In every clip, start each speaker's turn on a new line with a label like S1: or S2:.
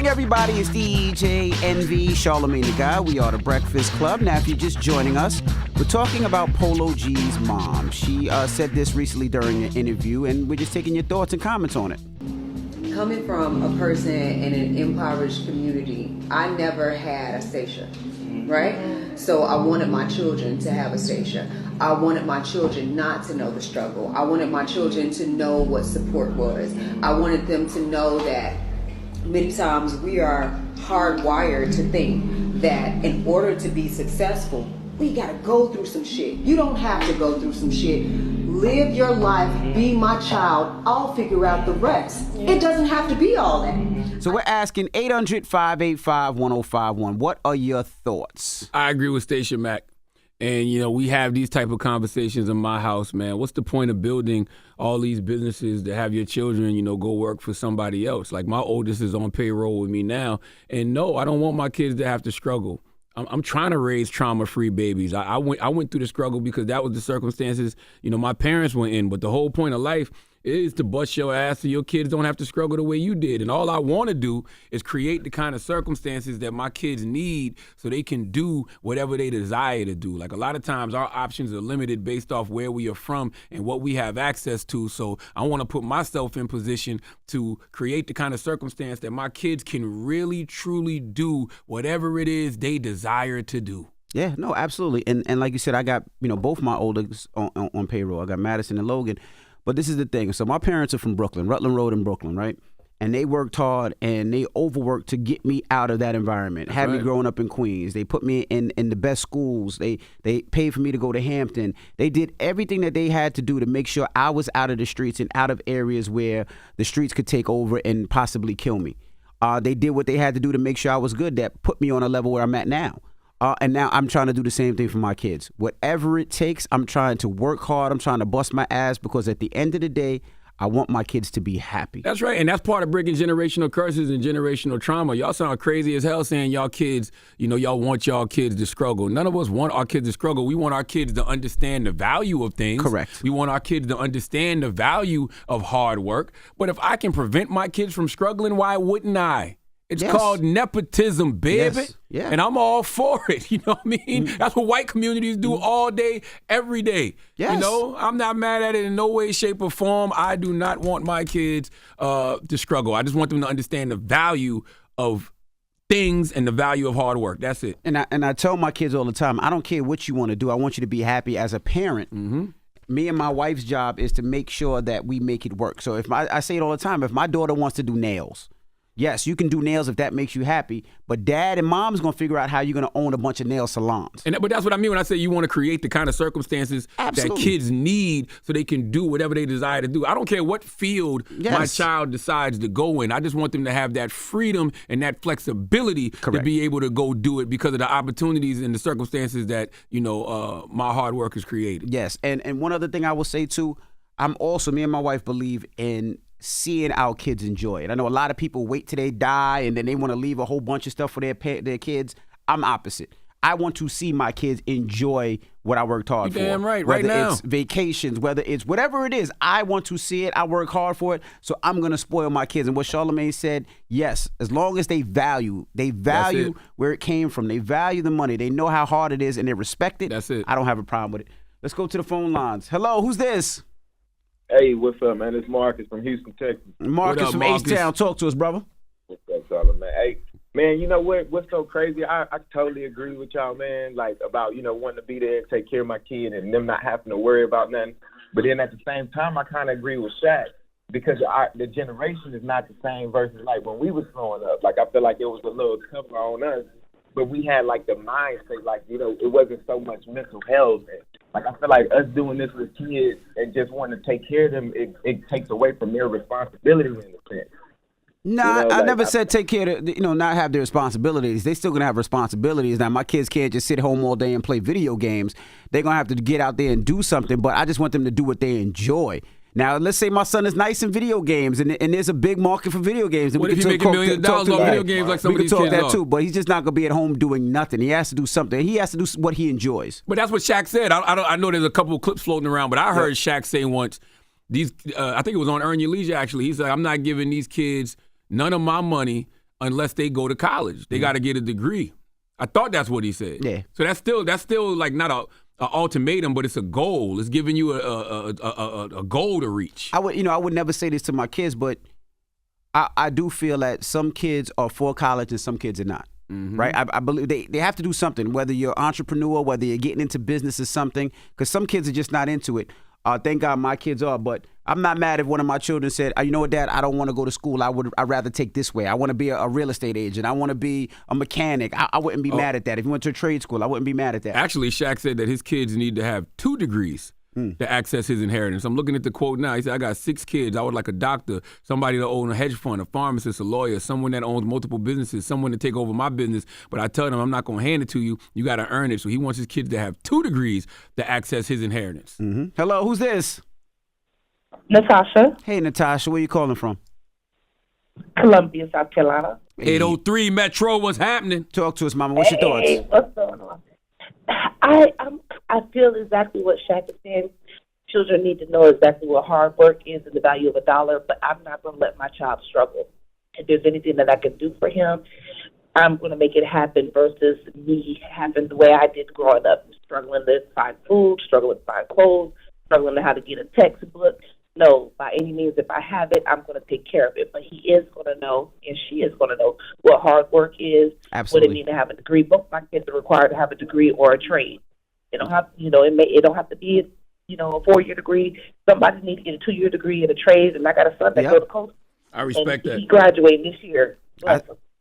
S1: morning, everybody. It's DJ NV, Charlamagne the Guy. We are the Breakfast Club. Now, if you're just joining us, we're talking about Polo G's mom. She said this recently during an interview, and we're just taking your thoughts and comments on it.
S2: Coming from a person in an impoverished community, I never had a station, right? So I wanted my children to have a station. I wanted my children not to know the struggle. I wanted my children to know what support was. I wanted them to know that many times we are hardwired to think that in order to be successful, we gotta go through some shit. You don't have to go through some shit. Live your life, be my child, I'll figure out the rest. It doesn't have to be all that.
S1: So we're asking 800-585-1051. What are your thoughts?
S3: I agree with Station Mack. And, you know, we have these type of conversations in my house, man. What's the point of building all these businesses to have your children, you know, go work for somebody else? Like, my oldest is on payroll with me now. And no, I don't want my kids to have to struggle. I'm trying to raise trauma-free babies. I went through the struggle because that was the circumstances, you know, my parents were in. But the whole point of life is to bust your ass so your kids don't have to struggle the way you did. And all I want to do is create the kind of circumstances that my kids need so they can do whatever they desire to do. Like, a lot of times our options are limited based off where we are from and what we have access to. So I want to put myself in position to create the kind of circumstance that my kids can really, truly do whatever it is they desire to do.
S1: Yeah, no, absolutely. And like you said, I got, you know, both my oldest on payroll. I got Madison and Logan. But this is the thing. So my parents are from Brooklyn, Rutland Road in Brooklyn, right? And they worked hard and they overworked to get me out of that environment. Had me growing up in Queens. They put me in the best schools. They paid for me to go to Hampton. They did everything that they had to do to make sure I was out of the streets and out of areas where the streets could take over and possibly kill me. They did what they had to do to make sure I was good. That put me on a level where I'm at now. And now I'm trying to do the same thing for my kids. Whatever it takes, I'm trying to work hard. I'm trying to bust my ass because at the end of the day, I want my kids to be happy.
S3: That's right. And that's part of breaking generational curses and generational trauma. Y'all sound crazy as hell saying y'all kids, you know, y'all want y'all kids to struggle. None of us want our kids to struggle. We want our kids to understand the value of things.
S1: Correct.
S3: We want our kids to understand the value of hard work. But if I can prevent my kids from struggling, why wouldn't I? It's called nepotism, baby.
S1: Yes. Yeah.
S3: And I'm all for it. You know what I mean? That's what white communities do all day, every day.
S1: Yes.
S3: You know, I'm not mad at it in no way, shape, or form. I do not want my kids to struggle. I just want them to understand the value of things and the value of hard work. That's it.
S1: And I tell my kids all the time, I don't care what you want to do. I want you to be happy as a parent. Mm-hmm. Me and my wife's job is to make sure that we make it work. So I say it all the time, if my daughter wants to do nails, yes, you can do nails if that makes you happy, but dad and mom's going to figure out how you're going to own a bunch of nail salons.
S3: But that's what I mean when I say you want to create the kind of circumstances that kids need so they can do whatever they desire to do. I don't care what field my child decides to go in. I just want them to have that freedom and that flexibility to be able to go do it because of the opportunities and the circumstances that, you know, my hard work has created.
S1: Yes, and one other thing I will say too, me and my wife believe in seeing our kids enjoy it. I know a lot of people wait till they die and then they want to leave a whole bunch of stuff for their kids. I'm opposite. I want to see my kids enjoy what I worked hard for.
S3: Damn right,
S1: whether
S3: right now.
S1: it's vacations, whether it's whatever it is, I want to see it. I work hard for it, so I'm going to spoil my kids. And what Charlamagne said, yes, as long as they value where it came from. They value the money. They know how hard it is and they respect it.
S3: That's it.
S1: I don't have a problem with it. Let's go to the phone lines. Hello, who's this?
S4: Hey, what's up, man? It's Marcus from Houston, Texas.
S1: Marcus from H-Town. Talk to us, brother.
S4: What's up, Charlamagne? Hey, man, you know what's so crazy? I totally agree with y'all, man, like about, you know, wanting to be there and take care of my kid and them not having to worry about nothing. But then at the same time, I kind of agree with Shaq because the generation is not the same versus like when we was growing up. Like I feel like it was a little tougher on us, but we had like the mindset, like, you know, it wasn't so much mental health. Like, I feel like us doing this with kids and just wanting to take care of them, it takes away from their responsibility in a sense.
S1: Nah,
S4: you know,
S1: I never said take care of, not have their responsibilities. They still going to have responsibilities. Now, my kids can't just sit home all day and play video games. They're going to have to get out there and do something, but I just want them to do what they enjoy. Now, let's say my son is nice in video games, and there's a big market for video games. And
S3: what if you make $1 million off video games like some of these kids
S1: We can talk that
S3: are?
S1: too, but he's just not going to be at home doing nothing. He has to do something. He has to do what he enjoys.
S3: But that's what Shaq said. I know there's a couple of clips floating around, but I heard Shaq say once, I think it was on Earn Your Leisure, actually. He said, I'm not giving these kids none of my money unless they go to college. They got to get a degree. I thought that's what he said.
S1: Yeah.
S3: So that's still like not a ultimatum, but it's a goal. It's giving you a goal to reach.
S1: I would never say this to my kids, but I do feel that some kids are for college and some kids are not. Mm-hmm. Right? I believe they have to do something, whether you're an entrepreneur, whether you're getting into business or something, because some kids are just not into it. Thank God my kids are, but I'm not mad if one of my children said, you know what, Dad, I don't want to go to school. I'd rather take this way. I want to be a real estate agent. I want to be a mechanic. I wouldn't be mad at that. If you went to a trade school, I wouldn't be mad at that.
S3: Actually, Shaq said that his kids need to have 2 degrees to access his inheritance. I'm looking at the quote now. He said, I got 6 kids. I would like a doctor, somebody that owns a hedge fund, a pharmacist, a lawyer, someone that owns multiple businesses, someone to take over my business. But I tell them I'm not going to hand it to you. You got to earn it. So he wants his kids to have 2 degrees to access his inheritance.
S1: Mm-hmm. Hello, who's this?
S5: Natasha.
S1: Hey, Natasha. Where you calling from?
S5: Columbia, South Carolina.
S3: 803 Metro, what's happening?
S1: Talk to us, Mama. What's your thoughts?
S5: Hey, what's going on? I feel exactly what Shaq is saying. Children need to know exactly what hard work is and the value of $1, but I'm not going to let my child struggle. If there's anything that I can do for him, I'm going to make it happen versus me having the way I did growing up, struggling to find food, struggling to find clothes, struggling to how to get a textbook. No, by any means, if I have it, I'm going to take care of it. But he is going to know, and she is going to know what hard work is.
S1: Absolutely.
S5: What it means to have a degree. Both my kids are required to have a degree or a trade. It don't have, it don't have to be, a 4-year degree. Somebody needs to get a 2-year degree in a trade, and I got a son that goes to coast.
S3: I respect that.
S5: He graduating this year.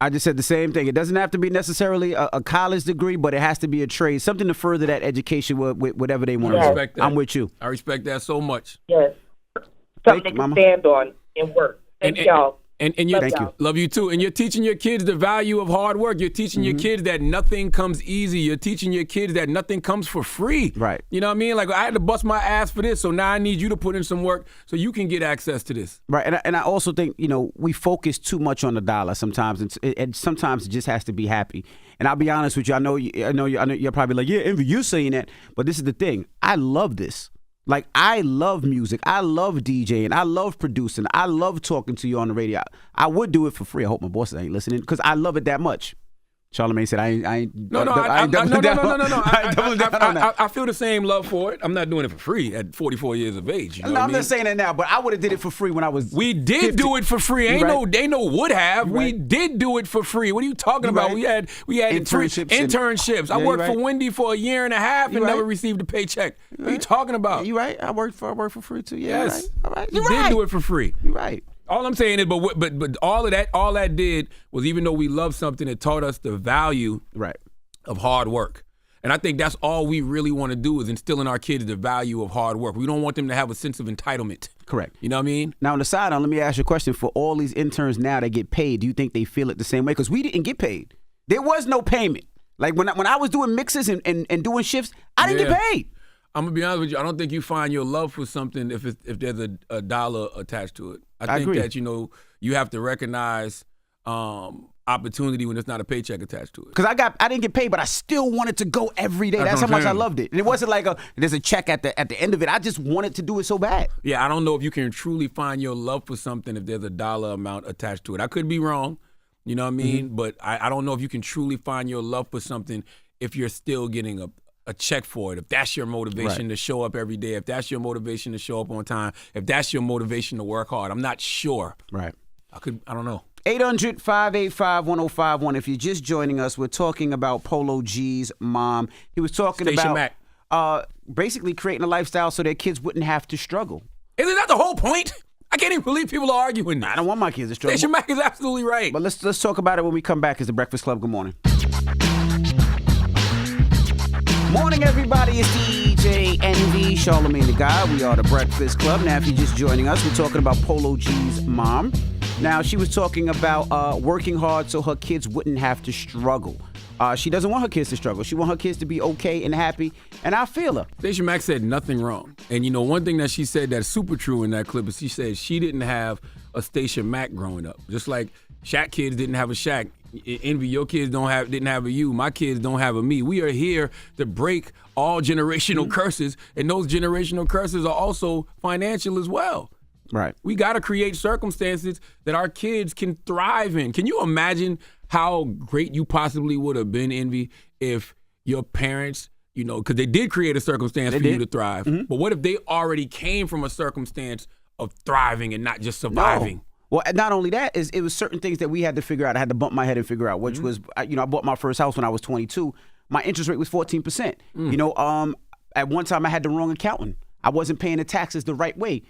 S1: I just said the same thing. It doesn't have to be necessarily a college degree, but it has to be a trade, something to further that education with whatever they want.
S3: I respect that.
S1: I'm with you.
S3: I respect that so much.
S5: Yes. Something they can stand on and work. Thank y'all.
S3: And
S1: Thank you.
S3: Love you too. And you're teaching your kids the value of hard work. You're teaching your kids that nothing comes easy. You're teaching your kids that nothing comes for free.
S1: Right.
S3: You know what I mean? Like, I had to bust my ass for this, so now I need you to put in some work so you can get access to this.
S1: Right. And I also think, we focus too much on the dollar sometimes, and sometimes it just has to be happy. And I'll be honest with you. I know you're probably like, yeah, Envy, you're saying that, but this is the thing. I love this. Like, I love music. I love DJing. I love producing. I love talking to you on the radio. I would do it for free. I hope my bosses ain't listening because I love it that much. Charlamagne said, I ain't doubling down on that.
S3: I feel the same love for it. I'm not doing it for free at 44 years of age. You know
S1: I'm not saying that now, but I would have did it for free when I was
S3: We did
S1: 50.
S3: do it for free. Ain't no would have. We did do it for free. What are you talking about?
S1: Right.
S3: We had
S1: Internships.
S3: I worked for Wendy for a year and a half and never received a paycheck. What are you talking about?
S1: Yeah, you right. I work for free too. Yeah,
S3: yes.
S1: All right.
S3: You did do it for free.
S1: You're right.
S3: All I'm saying is, but all that did was, even though we love something, it taught us the value of hard work. And I think that's all we really want to do, is instill in our kids the value of hard work. We don't want them to have a sense of entitlement.
S1: Correct.
S3: You know what I mean?
S1: Now, on the side, let me ask you a question. For all these interns now that get paid, do you think they feel it the same way? Because we didn't get paid. There was no payment. Like when I was doing mixes and doing shifts, I didn't get paid.
S3: I'm gonna be honest with you. I don't think you find your love for something if there's a dollar attached to it. I think
S1: agree.
S3: that you have to recognize opportunity when there's not a paycheck attached to it.
S1: Because I didn't get paid, but I still wanted to go every day. That's how much I loved it. And it wasn't like there's a check at the end of it. I just wanted to do it so bad.
S3: Yeah, I don't know if you can truly find your love for something if there's a dollar amount attached to it. I could be wrong. You know what I mean? Mm-hmm. But I don't know if you can truly find your love for something if you're still getting a check for it, if that's your motivation to show up every day, if that's your motivation to show up on time, if that's your motivation to work hard. I'm not sure.
S1: Right.
S3: I don't know.
S1: 800-585-1051. If you're just joining us, we're talking about Polo G's mom. He was talking about
S3: Mack.
S1: Basically creating a lifestyle so their kids wouldn't have to struggle.
S3: Isn't that the whole point? I can't even believe people are arguing that.
S1: I don't want my kids to struggle.
S3: Station Mack is absolutely right.
S1: But let's talk about it when we come back. It's the Breakfast Club. Good morning. Morning, everybody. It's DJ Envy, Charlamagne the Guy. We are the Breakfast Club. Now, if you're just joining us, we're talking about Polo G's mom. Now, she was talking about working hard so her kids wouldn't have to struggle. She doesn't want her kids to struggle. She wants her kids to be okay and happy, and I feel her.
S3: Station Mack said nothing wrong. And, one thing that she said that's super true in that clip is she said she didn't have a Station Mack growing up. Just like Shaq kids didn't have a Shaq. Envy, your kids didn't have a you. My kids don't have a me. We are here to break all generational curses, and those generational curses are also financial as well.
S1: Right.
S3: We got to create circumstances that our kids can thrive in. Can you imagine how great you possibly would have been, Envy, if your parents, because they did create a circumstance for you to thrive. Mm-hmm. But what if they already came from a circumstance of thriving and not just surviving?
S1: No. Well, not only that, it was certain things that we had to figure out. I had to bump my head and figure out, which was, I bought my first house when I was 22. My interest rate was 14%. At one time I had the wrong accountant. I wasn't paying the taxes the right way.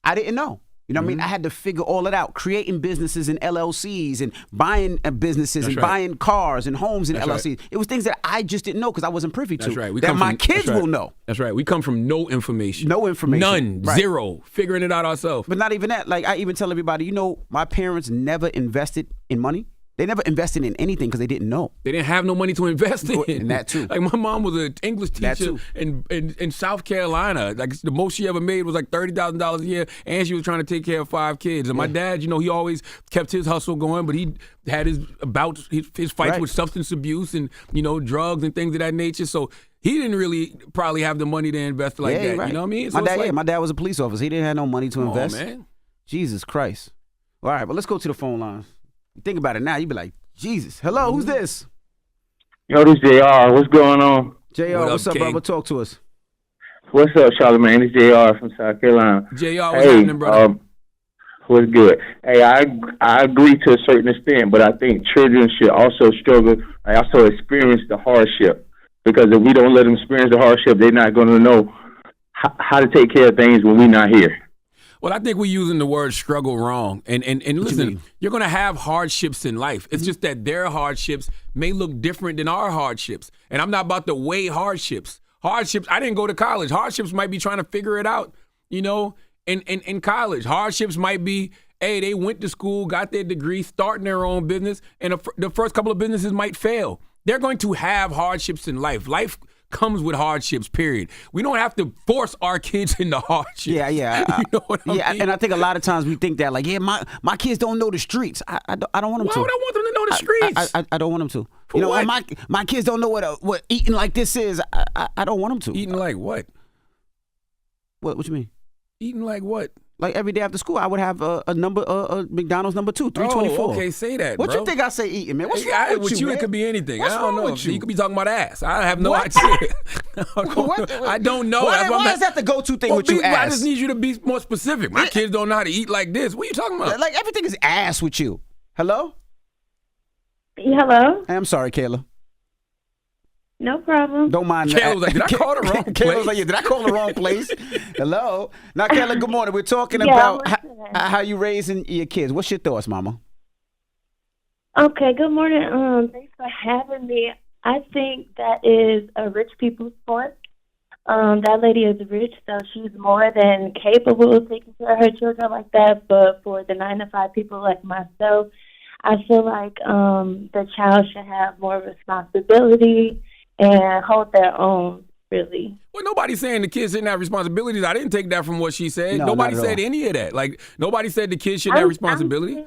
S1: I didn't know. You know what I mean? I had to figure all it out, creating businesses and LLCs and buying businesses and buying cars and homes and LLCs. Right. It was things that I just didn't know because I wasn't privy to.
S3: That's right.
S1: That my kids will know.
S3: That's right. We come from no information.
S1: No information.
S3: None. Right. Zero. Figuring it out ourselves.
S1: But not even that. Like I even tell everybody, my parents never invested in money. They never invested in anything because they didn't know.
S3: They didn't have no money to invest in.
S1: And that too.
S3: Like my mom was an English teacher in South Carolina. Like the most she ever made was like $30,000 a year, and she was trying to take care of 5 kids. And my dad, he always kept his hustle going, but he had his fights with substance abuse and drugs and things of that nature. So he didn't really probably have the money to invest like that. Right. You know what I mean? So
S1: my dad was a police officer. He didn't have no money to invest.
S3: Oh man,
S1: Jesus Christ! All right, but let's go to the phone lines. You think about it now, you be like, Jesus. Hello, who's this?
S6: Yo, this JR. What's going on?
S1: JR, what's up, brother? Talk to us.
S6: What's up, Charlamagne? This JR from South Carolina.
S3: JR, what's happening, brother?
S6: What's good? Hey, I agree to a certain extent, but I think children should also struggle, also experience the hardship. Because if we don't let them experience the hardship, they're not going to know how to take care of things when we're not here.
S3: Well, I think we're using the word struggle wrong. And listen, you're going to have hardships in life. It's just that their hardships may look different than our hardships. And I'm not about to weigh hardships. Hardships, I didn't go to college. Hardships might be trying to figure it out, in college. Hardships might be, hey, they went to school, got their degree, starting their own business, and the first couple of businesses might fail. They're going to have hardships in life. Life comes with hardships, period. We don't have to force our kids into hardships.
S1: Yeah.
S3: You know what I mean?
S1: And I think a lot of times we think that, like, my kids don't know the streets. I don't want them to.
S3: Why would I want them to know the streets?
S1: I don't want them to.
S3: For what?
S1: My kids don't know what eating like this is. I don't want them to.
S3: Eating like what?
S1: What you mean?
S3: Eating like what?
S1: Like every day after school, I would have a McDonald's number 2, $3.24.
S3: Oh, okay, say that,
S1: What
S3: bro.
S1: you think I say eating, man? What's wrong with you, man?
S3: It could be anything.
S1: What's
S3: I don't
S1: wrong
S3: know.
S1: with you?
S3: You could be talking about ass. I have no
S1: What?
S3: idea.
S1: What?
S3: I don't know.
S1: Why is that the go-to thing with you, ass?
S3: I just need you to be more specific. My kids don't know how to eat like this. What are you talking about?
S1: Like everything is ass with you. Hello?
S5: Hello?
S1: Hey, I'm sorry, Kayla.
S5: No problem.
S1: Don't mind that.
S3: Kayla was like, did I call the wrong place?
S1: Kayla was like, did I call the wrong place? Hello? Now, Kayla, good morning. We're talking about how you raising your kids. What's your thoughts, Mama?
S5: Okay, good morning. Thanks for having me. I think that is a rich people's sport. That lady is rich, so she's more than capable of taking care of her children like that. But for the 9-to-5 people like myself, I feel like the child should have more responsibility and hold their own, really.
S3: Well, nobody's saying the kids shouldn't have responsibilities. I didn't take that from what she said.
S1: No,
S3: nobody
S1: not at
S3: said
S1: all.
S3: any of that. Like, nobody said the kids shouldn't have responsibility.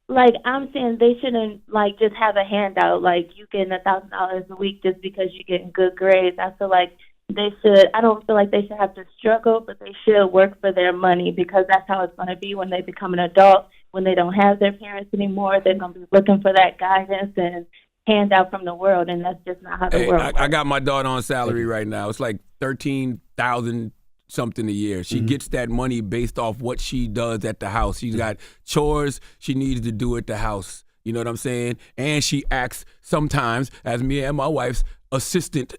S5: I'm saying they shouldn't, just have a handout. Like, you getting $1,000 a week just because you're getting good grades. I feel like I don't feel like they should have to struggle, but they should work for their money because that's how it's going to be when they become an adult. When they don't have their parents anymore, they're going to be looking for that guidance and handout from the world, and that's just not how the world works.
S3: I got my daughter on salary right now. It's like $13,000 something a year. She gets that money based off what she does at the house. She's got chores she needs to do at the house. You know what I'm saying? And she acts sometimes as me and my wife's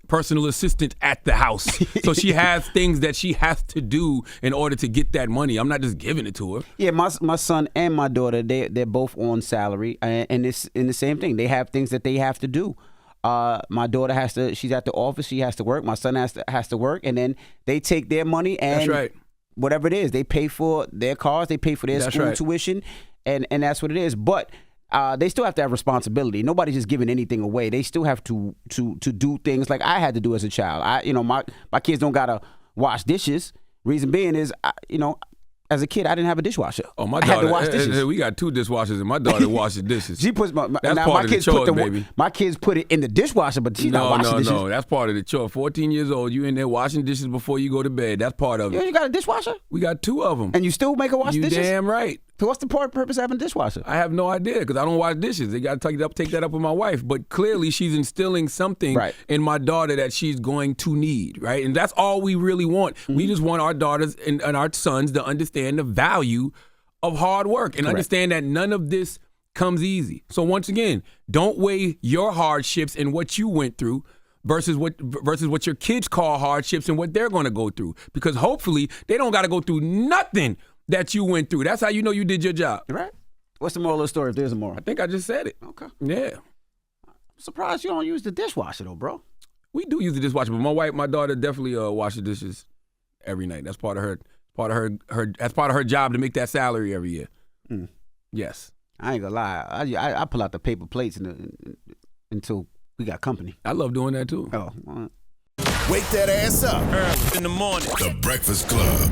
S3: personal assistant at the house. So she has things that she has to do in order to get that money. I'm not just giving it to her.
S1: Yeah, my son and my daughter, they're both on salary, and it's in the same thing. They have things that they have to do. My daughter she's at the office, she has to work. My son has to work, and then they take their money and
S3: That's right.
S1: whatever it is, they pay for their cars, they pay for their
S3: That's
S1: school
S3: right.
S1: tuition, and that's what it is. But they still have to have responsibility. Nobody's just giving anything away. They still have to do things like I had to do as a child. My kids don't gotta wash dishes. Reason being is, as a kid, I didn't have a dishwasher.
S3: Oh, my
S1: I had
S3: daughter.
S1: to wash dishes.
S3: We got 2 dishwashers, and my daughter washes dishes.
S1: She puts
S3: That's
S1: now
S3: part
S1: my
S3: of the
S1: kids
S3: chores,
S1: put
S3: baby.
S1: My kids put it in the dishwasher, but she's not washing dishes.
S3: No, that's part of the chore. 14 years old, you in there washing dishes before you go to bed. That's part of it.
S1: You got a dishwasher?
S3: We got 2 of them.
S1: And you still make her wash
S3: You
S1: dishes?
S3: damn right.
S1: So what's the purpose of having a dishwasher?
S3: I have no idea because I don't wash dishes. They got to take that up with my wife. But clearly, she's instilling something in my daughter that she's going to need, right? And that's all we really want. We just want our daughters and our sons to understand the value of hard work and understand that none of this comes easy. So once again, don't weigh your hardships and what you went through versus what your kids call hardships and what they're going to go through. Because hopefully, they don't got to go through nothing that you went through. That's how you know you did your job.
S1: Right. What's the moral of the story if there's a moral?
S3: I think I just said it.
S1: Okay.
S3: Yeah.
S1: I'm surprised you don't use the dishwasher though, bro.
S3: We do use the dishwasher, but my daughter definitely washes dishes every night. That's part of her that's part of her job to make that salary every year. Yes.
S1: I ain't gonna lie. I pull out the paper plates until we got company.
S3: I love doing that too.
S1: Oh. All right.
S7: Wake that ass up early in the morning. The Breakfast Club.